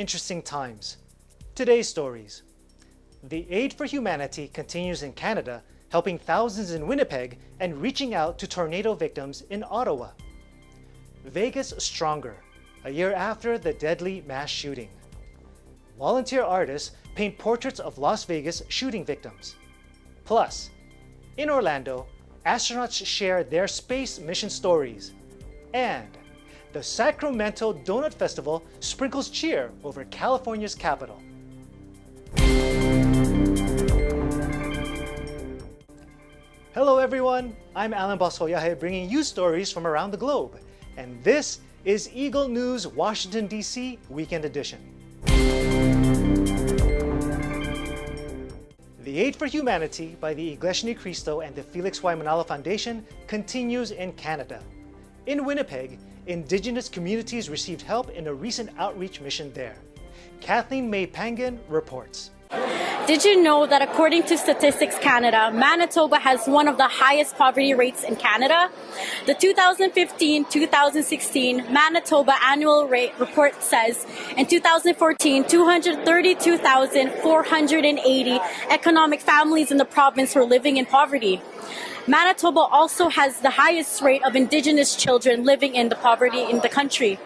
interesting times. Today's stories. The Aid for Humanity continues in Canada, helping thousands in Winnipeg and reaching out to tornado victims in Ottawa. Vegas stronger, a year after the deadly mass shooting. Volunteer artists paint portraits of Las Vegas shooting victims. Plus, in Orlando, astronauts share their space mission stories. And the Sacramento Donut Festival sprinkles cheer over California's capital. Hello everyone, I'm Alan Basoyahe bringing you stories from around the globe. And this is Eagle News Washington, D.C. Weekend Edition. The Aid for Humanity by the Iglesia Ni Cristo and the Felix Y. Manalo Foundation continues in Canada. In Winnipeg, Indigenous communities received help in a recent outreach mission there. Kathleen May Pangan reports. Did you know that according to Statistics Canada, Manitoba has one of the highest poverty rates in Canada? The 2015-2016 Manitoba Annual Rate Report says in 2014, 232,480 economic families in the province were living in poverty. Manitoba also has the highest rate of Indigenous children living in the poverty in the country.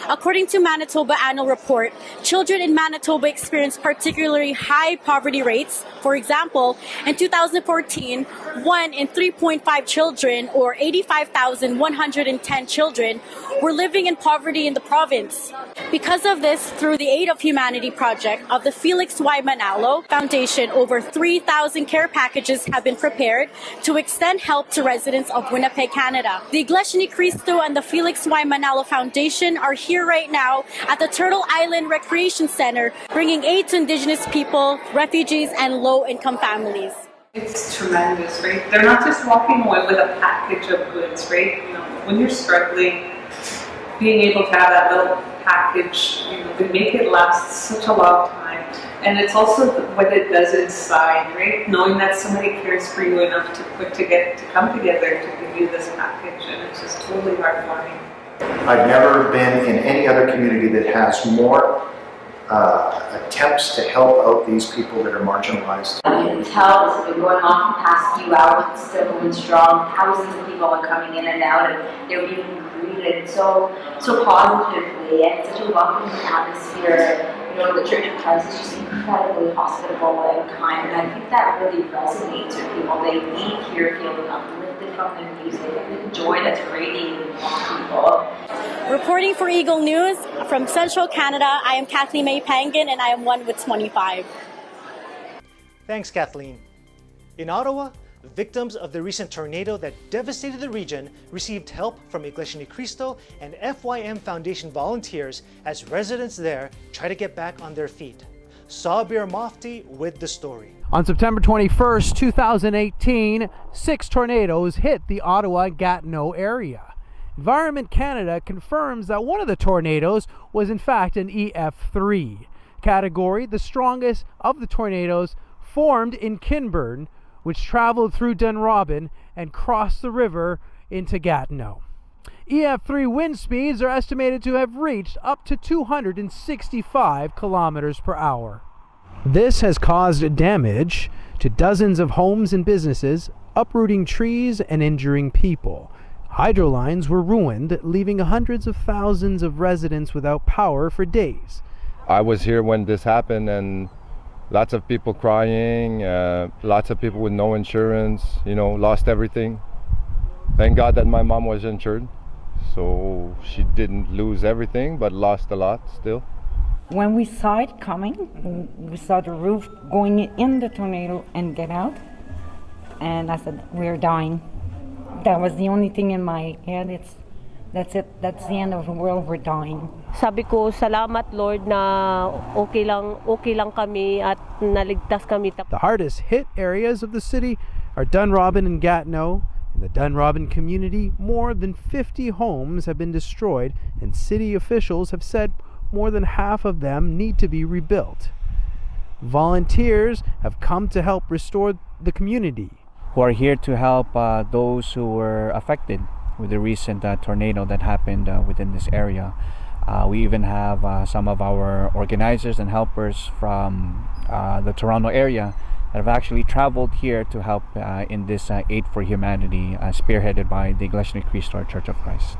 According to Manitoba Annual Report, children in Manitoba experience particularly high poverty rates. For example, in 2014, 1 in 3.5 children, or 85,110 children, were living in poverty in the province. Because of this, through the Aid of Humanity project of the Felix Y. Manalo Foundation, over 3,000 care packages have been prepared to extend help to residents of Winnipeg, Canada. The Iglesia Ni Cristo and the Felix Y. Manalo Foundation are here right now at the Turtle Island Recreation Center, bringing aid to Indigenous people, refugees, and low-income families. It's tremendous, right? They're not just walking away with a package of goods, right? You know, when you're struggling, being able to have that little package, you know, they make it last such a long time. And it's also what it does inside, right? Knowing that somebody cares for you enough to come together to give you this package, and it's just totally heartwarming. I've never been in any other community that has more attempts to help out these people that are marginalized. You can tell this has been going on for the past few hours. It's still going strong. Thousands of people are coming in and out, and they're being greeted so positively, and such a welcoming atmosphere. You know, the Church of Christ is just incredibly hospitable and kind, and I think that really resonates with people. They leave here feeling uplifted from the music and the joy that's radiating from people. Reporting for Eagle News from Central Canada, I am Kathleen May Pangan, and I am one with 25. Thanks, Kathleen. In Ottawa, victims of the recent tornado that devastated the region received help from Iglesia Ni Cristo and FYM Foundation volunteers as residents there try to get back on their feet. Sabir Mofti with the story. On September 21st, 2018, 6 tornadoes hit the Ottawa-Gatineau area. Environment Canada confirms that one of the tornadoes was in fact an EF3 category. The strongest of the tornadoes formed in Kinburn, which traveled through Dunrobin and crossed the river into Gatineau. EF3 wind speeds are estimated to have reached up to 265 kilometers per hour. This has caused damage to dozens of homes and businesses, uprooting trees and injuring people. Hydro lines were ruined, leaving hundreds of thousands of residents without power for days. I was here when this happened, and lots of people crying, lots of people with no insurance, you know, lost everything. Thank God that my mom was insured, so she didn't lose everything, but lost a lot still. When we saw it coming, we saw the roof going in the tornado and get out, and I said, we're dying. That was the only thing in my head. That's it. That's the end of the world. We're dying. Sabi ko, salamat Lord na okay lang kami at naligtas kami. The hardest hit areas of the city are Dunrobin and Gatineau. In the Dunrobin community, more than 50 homes have been destroyed, and city officials have said more than half of them need to be rebuilt. Volunteers have come to help restore the community. Who are here to help those who were affected with the recent tornado that happened within this area. We even have some of our organizers and helpers from the Toronto area that have actually traveled here to help in this Aid for Humanity spearheaded by the Iglesia Ni Cristo Church of Christ.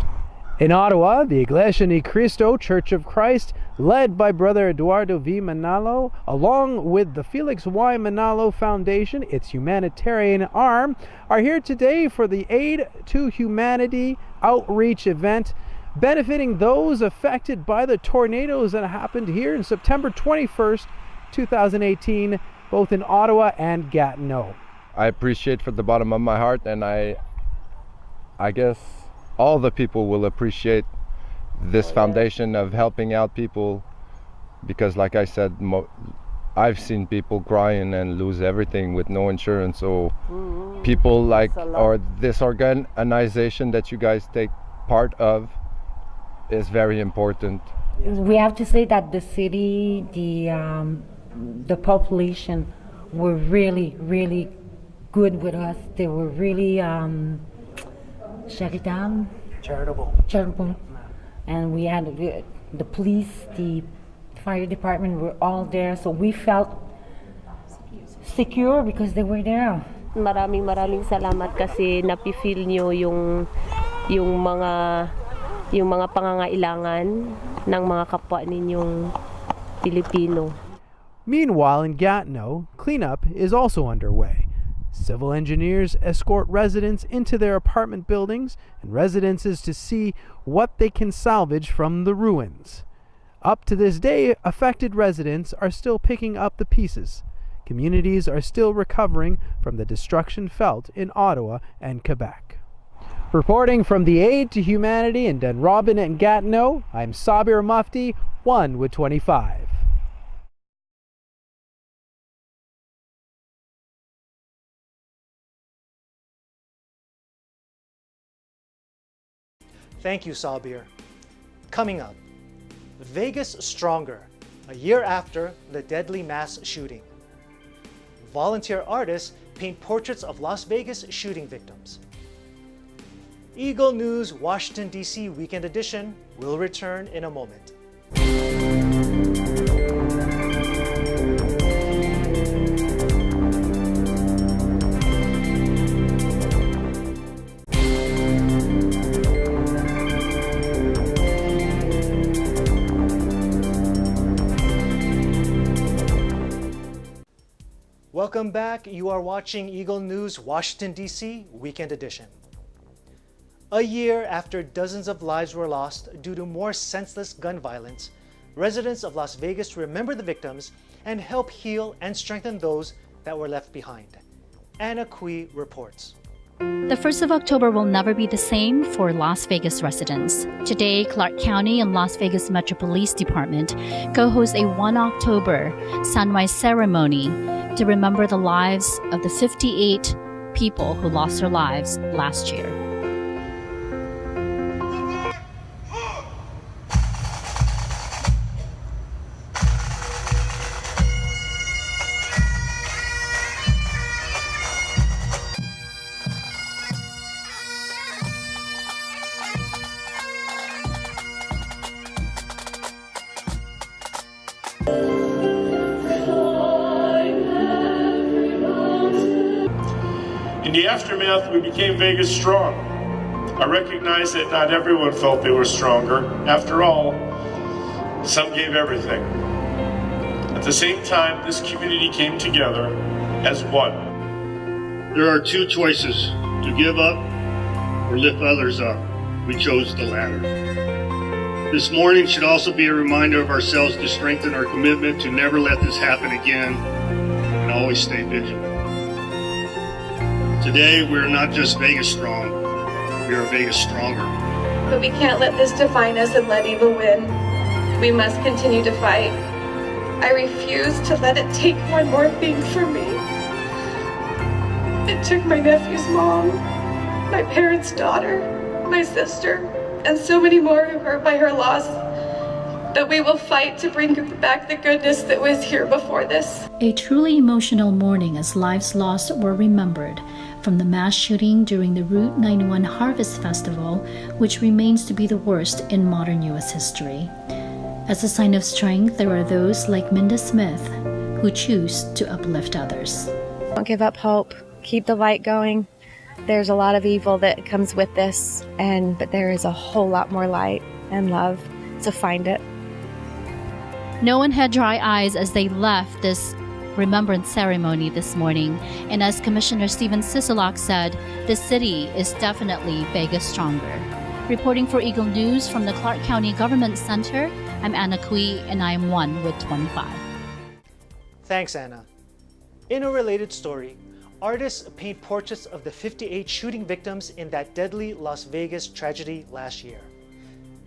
In Ottawa, the Iglesia Ni Cristo Church of Christ, led by Brother Eduardo V. Manalo, along with the Felix Y. Manalo Foundation, its humanitarian arm, are here today for the Aid to Humanity outreach event, benefiting those affected by the tornadoes that happened here in September 21st, 2018, both in Ottawa and Gatineau. I appreciate from the bottom of my heart, and I guess all the people will appreciate this foundation of helping out people, because like I said, I've seen people crying and lose everything with no insurance. So people like, or this organization that you guys take part of is very important. We have to say that the city, the population were really, really good with us. They were really charitable. And we had the police, the fire department were all there, so we felt secure because they were there. Maraming salamat kasi napifeel nyo yung mga pangangailangan ng mga kapwa ninyong Pilipino. Meanwhile, in Gatineau, cleanup is also underway. Civil engineers escort residents into their apartment buildings and residences to see what they can salvage from the ruins. Up to this day, affected residents are still picking up the pieces. Communities are still recovering from the destruction felt in Ottawa and Quebec. Reporting from the Aid to Humanity in Dunrobin and Gatineau, I'm Sabir Mufti, 1 with 25. Thank you, Sabir. Coming up, Vegas Stronger, a year after the deadly mass shooting. Volunteer artists paint portraits of Las Vegas shooting victims. Eagle News Washington, D.C. Weekend Edition will return in a moment. Welcome back. You are watching Eagle News Washington, D.C. Weekend Edition. A year after dozens of lives were lost due to more senseless gun violence, residents of Las Vegas remember the victims and help heal and strengthen those that were left behind. Anna Cui reports. The 1st of October will never be the same for Las Vegas residents. Today, Clark County and Las Vegas Metro Police Department co-host a 1 October sunrise ceremony to remember the lives of the 58 people who lost their lives last year. In the aftermath, we became Vegas strong. I recognize that not everyone felt they were stronger. After all, some gave everything. At the same time, this community came together as one. There are two choices, to give up or lift others up. We chose the latter. This morning should also be a reminder of ourselves to strengthen our commitment to never let this happen again and always stay vigilant. Today, we're not just Vegas strong, we are Vegas stronger. But we can't let this define us and let evil win. We must continue to fight. I refuse to let it take one more thing from me. It took my nephew's mom, my parents' daughter, my sister, and so many more who hurt by her loss. that we will fight to bring back the goodness that was here before this. A truly emotional morning as lives lost were remembered, from the mass shooting during the Route 91 Harvest Festival, which remains to be the worst in modern U.S. history. As a sign of strength, there are those like Minda Smith who choose to uplift others. Don't give up hope. Keep the light going. There's a lot of evil that comes with this, but there is a whole lot more light and love, so find it. No one had dry eyes as they left this remembrance ceremony this morning, and as Commissioner Steven Sisolak said, the city is definitely Vegas stronger. Reporting for Eagle News from the Clark County Government Center, I'm Anna Cui, and I am 1 with 25. Thanks, Anna. In a related story, artists paint portraits of the 58 shooting victims in that deadly Las Vegas tragedy last year.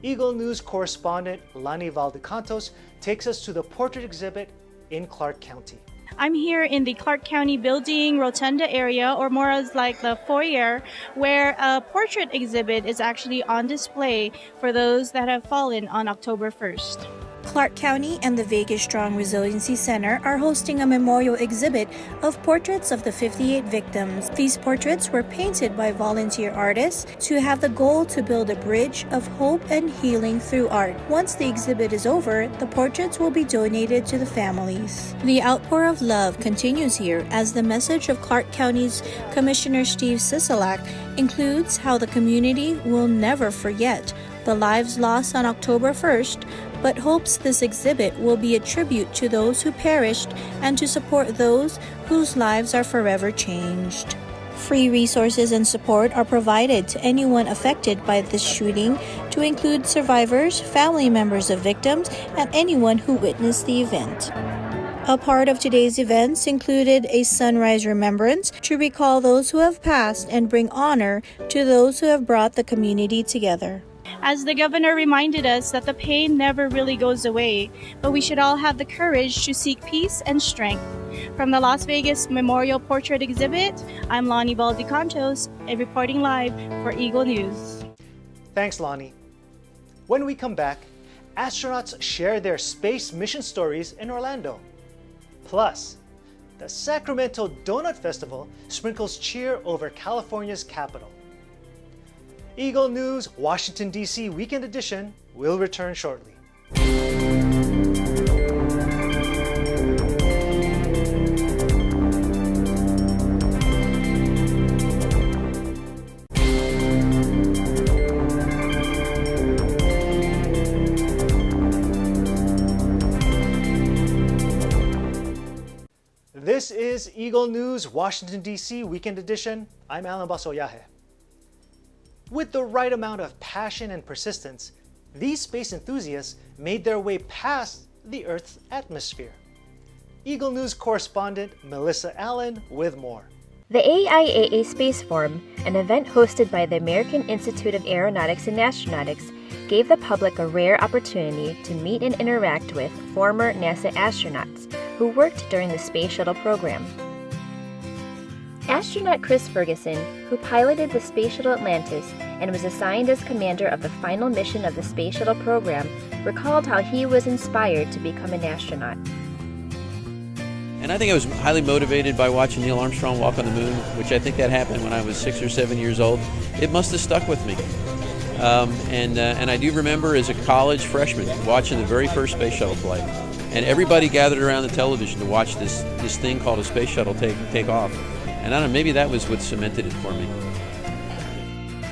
Eagle News correspondent Lani Valdecantos takes us to the portrait exhibit in Clark County. I'm here in the Clark County Building Rotunda area, or more as like the foyer, where a portrait exhibit is actually on display for those that have fallen on October 1st. Clark County and the Vegas Strong Resiliency Center are hosting a memorial exhibit of portraits of the 58 victims. These portraits were painted by volunteer artists to have the goal to build a bridge of hope and healing through art. Once the exhibit is over, the portraits will be donated to the families. The outpour of love continues here as the message of Clark County's Commissioner Steve Sisolak includes how the community will never forget the lives lost on October 1st, but hopes this exhibit will be a tribute to those who perished and to support those whose lives are forever changed. Free resources and support are provided to anyone affected by this shooting, to include survivors, family members of victims, and anyone who witnessed the event. A part of today's events included a sunrise remembrance to recall those who have passed and bring honor to those who have brought the community together. As the governor reminded us that the pain never really goes away, but we should all have the courage to seek peace and strength. From the Las Vegas Memorial Portrait Exhibit, I'm Lani Valdecantos, reporting live for Eagle News. Thanks, Lani. When we come back, astronauts share their space mission stories in Orlando. Plus, the Sacramento Donut Festival sprinkles cheer over California's capital. Eagle News Washington, D.C. Weekend Edition will return shortly. This is Eagle News Washington, D.C. Weekend Edition. I'm Alan Basoyahe. With the right amount of passion and persistence, these space enthusiasts made their way past the Earth's atmosphere. Eagle News correspondent Melissa Allen with more. The AIAA Space Forum, an event hosted by the American Institute of Aeronautics and Astronautics, gave the public a rare opportunity to meet and interact with former NASA astronauts who worked during the Space Shuttle program. Astronaut Chris Ferguson, who piloted the Space Shuttle Atlantis and was assigned as commander of the final mission of the Space Shuttle program, recalled how he was inspired to become an astronaut. And I think I was highly motivated by watching Neil Armstrong walk on the moon, which I think that happened when I was 6 or 7 years old. It must have stuck with me. And I do remember as a college freshman watching the very first Space Shuttle flight. And everybody gathered around the television to watch this thing called a Space Shuttle take off. And I don't know, maybe that was what cemented it for me.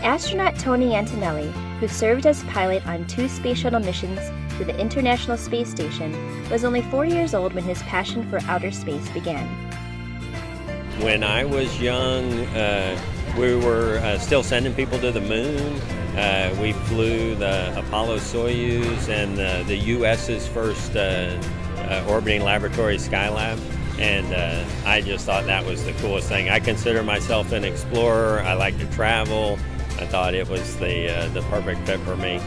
Astronaut Tony Antonelli, who served as pilot on 2 Space Shuttle missions to the International Space Station, was only 4 years old when his passion for outer space began. When I was young, we were still sending people to the moon. We flew the Apollo Soyuz and the U.S.'s first orbiting laboratory, Skylab. And I just thought that was the coolest thing. I consider myself an explorer. I like to travel. I thought it was the perfect fit for me.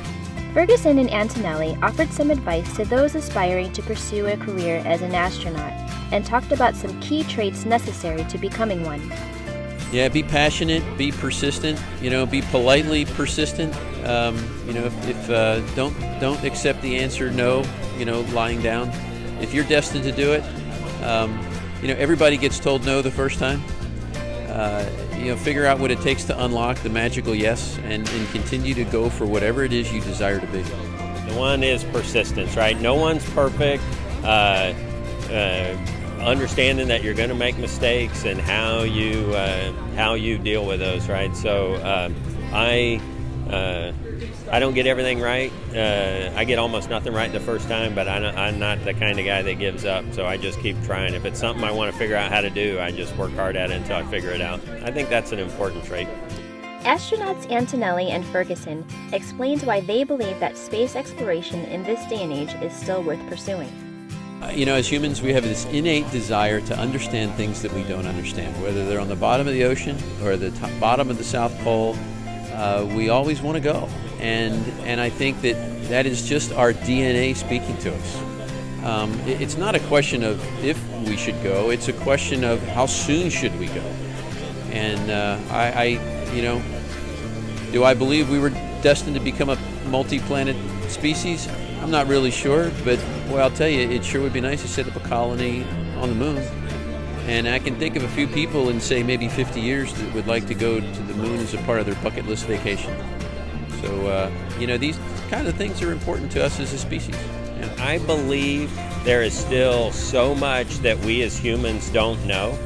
Ferguson and Antonelli offered some advice to those aspiring to pursue a career as an astronaut and talked about some key traits necessary to becoming one. Yeah, be passionate, be persistent, be politely persistent. if don't accept the answer no, lying down. If you're destined to do it, everybody gets told no the first time. Figure out what it takes to unlock the magical yes and continue to go for whatever it is you desire to be. The one is persistence, right? No one's perfect. Understanding that you're going to make mistakes and how you deal with those, right? So I don't get everything right. I get almost nothing right the first time, but I'm not the kind of guy that gives up. So I just keep trying. If it's something I want to figure out how to do, I just work hard at it until I figure it out. I think that's an important trait. Astronauts Antonelli and Ferguson explained why they believe that space exploration in this day and age is still worth pursuing. As humans, we have this innate desire to understand things that we don't understand, whether they're on the bottom of the ocean or the bottom of the South Pole. We always want to go, and I think that is just our DNA speaking to us. It's not a question of if we should go; it's a question of how soon should we go. And do I believe we were destined to become a multi-planet species? I'm not really sure, but I'll tell you, it sure would be nice to set up a colony on the moon. And I can think of a few people in, say, maybe 50 years that would like to go to the moon as a part of their bucket list vacation. So, these kind of things are important to us as a species. And I believe there is still so much that we as humans don't know.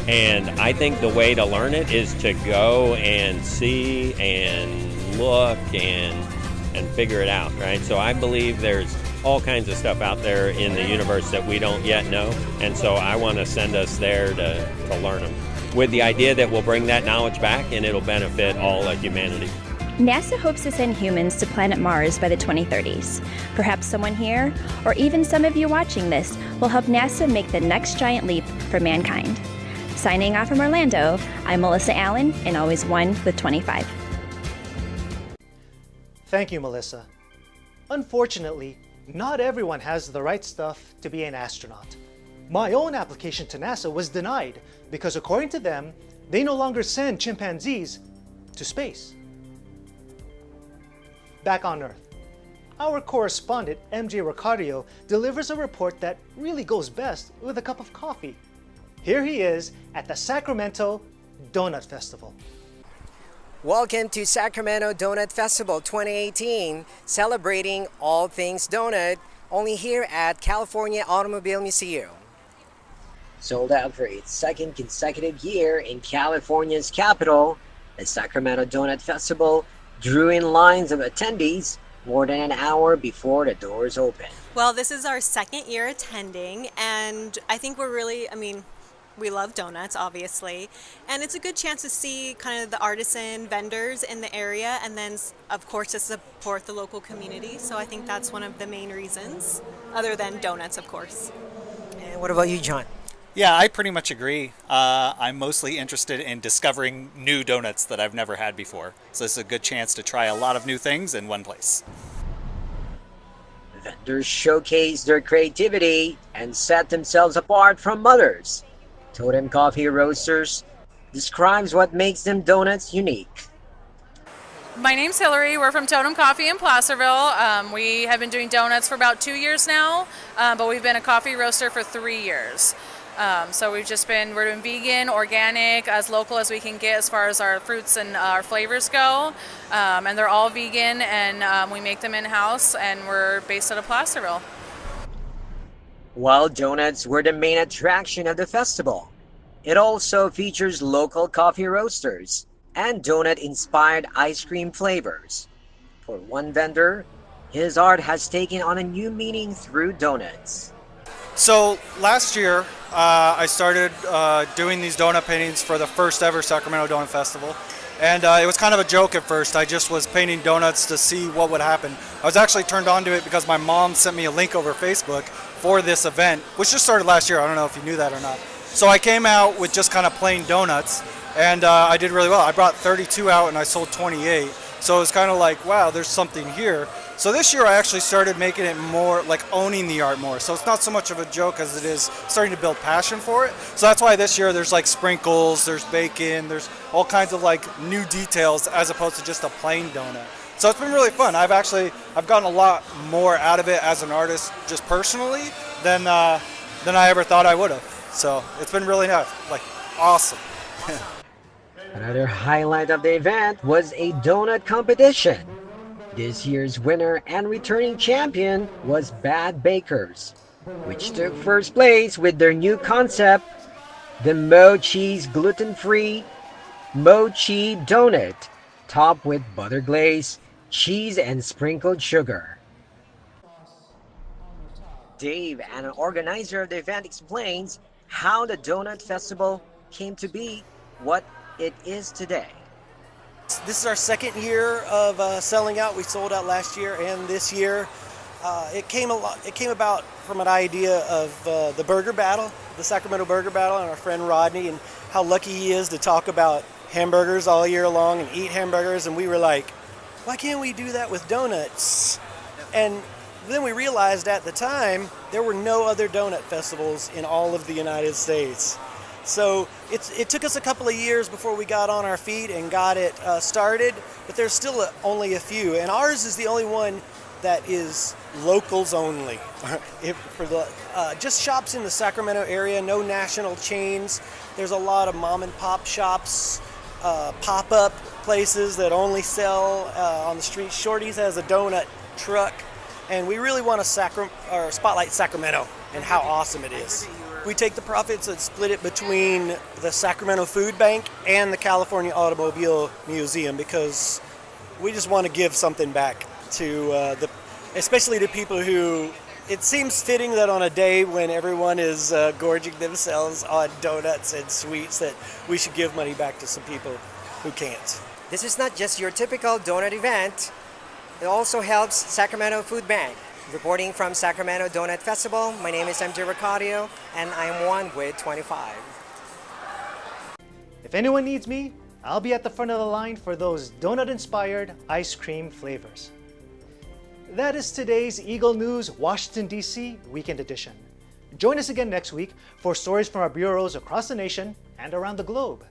And I think the way to learn it is to go and see and look and figure it out, right? So I believe there's all kinds of stuff out there in the universe that we don't yet know, and so I want to send us there to learn them, with the idea that we'll bring that knowledge back and it'll benefit all of humanity. NASA hopes to send humans to planet Mars by the 2030s. Perhaps someone here, or even some of you watching this, will help NASA make the next giant leap for mankind. Signing off from Orlando, I'm Melissa Allen, and always 1 with 25. Thank you, Melissa. Unfortunately, not everyone has the right stuff to be an astronaut. My own application to NASA was denied because, according to them, they no longer send chimpanzees to space. Back on Earth, our correspondent MJ Ricardo delivers a report that really goes best with a cup of coffee. Here he is at the Sacramento Donut Festival. Welcome to Sacramento Donut Festival 2018, celebrating all things donut, only here at California Automobile Museum. Sold out for its second consecutive year in California's capital, the Sacramento Donut Festival drew in lines of attendees more than an hour before the doors opened. Well, this is our second year attending, and I think we love donuts, obviously, and it's a good chance to see kind of the artisan vendors in the area, and then, of course, to support the local community. So I think that's one of the main reasons, other than donuts, of course. And what about you, John? Yeah, I pretty much agree. I'm mostly interested in discovering new donuts that I've never had before. So this is a good chance to try a lot of new things in one place. Vendors showcased their creativity and set themselves apart from others. Totem Coffee Roasters describes what makes them donuts unique. My name's Hillary. We're from Totem Coffee in Placerville. We have been doing donuts for about 2 years now, but we've been a coffee roaster for 3 years. So we're doing vegan, organic, as local as we can get as far as our fruits and our flavors go. And they're all vegan, and we make them in-house, and we're based out of Placerville. While donuts were the main attraction of the festival, it also features local coffee roasters and donut-inspired ice cream flavors. For one vendor, his art has taken on a new meaning through donuts. So last year, I started doing these donut paintings for the first ever Sacramento Donut Festival. And it was kind of a joke at first. I just was painting donuts to see what would happen. I was actually turned on to it because my mom sent me a link over Facebook for this event, which just started last year. I don't know if you knew that or not. So I came out with just kind of plain donuts, and I did really well. I brought 32 out and I sold 28. So it was kind of like, wow, there's something here. So this year I actually started making it more like owning the art more. So it's not so much of a joke as it is starting to build passion for it. So that's why this year there's like sprinkles, there's bacon, there's all kinds of like new details as opposed to just a plain donut. So it's been really fun. I've gotten a lot more out of it as an artist, just personally, than I ever thought I would have. So it's been really nice, like awesome. Another highlight of the event was a donut competition. This year's winner and returning champion was Bad Bakers, which took first place with their new concept, the Mo Cheese gluten-free Mochi donut, topped with butter glaze, cheese, and sprinkled sugar. Dave, an organizer of the event, explains how the Donut Festival came to be what it is today. This is our second year of selling out. We sold out last year and this year. It came about from an idea of the burger battle, the Sacramento burger battle, and our friend Rodney, and how lucky he is to talk about hamburgers all year long and eat hamburgers. And we were like, why can't we do that with donuts? And then we realized at the time there were no other donut festivals in all of the United States. So it took us a couple of years before we got on our feet and got it started, but there's still only a few. And ours is the only one that is locals only. Just shops in the Sacramento area, no national chains. There's a lot of mom and pop shops, pop-up places that only sell on the street. Shorty's has a donut truck, and we really want to spotlight Sacramento and how awesome it is. We take the profits and split it between the Sacramento Food Bank and the California Automobile Museum, because we just want to give something back to especially to people who, it seems fitting that on a day when everyone is gorging themselves on donuts and sweets, that we should give money back to some people who can't. This is not just your typical donut event. It also helps Sacramento Food Bank. Reporting from Sacramento Donut Festival, my name is MJ Ricardio, and I am one with 25. If anyone needs me, I'll be at the front of the line for those donut-inspired ice cream flavors. That is today's Eagle News Washington, D.C. Weekend Edition. Join us again next week for stories from our bureaus across the nation and around the globe.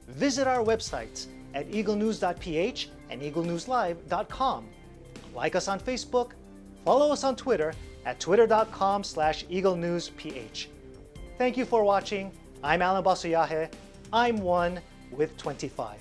Visit our websites at eaglenews.ph and eaglenewslive.com. Like us on Facebook. Follow us on Twitter at twitter.com/eaglenewsph. Thank you for watching. I'm Alan Basoyahe. I'm one with 25.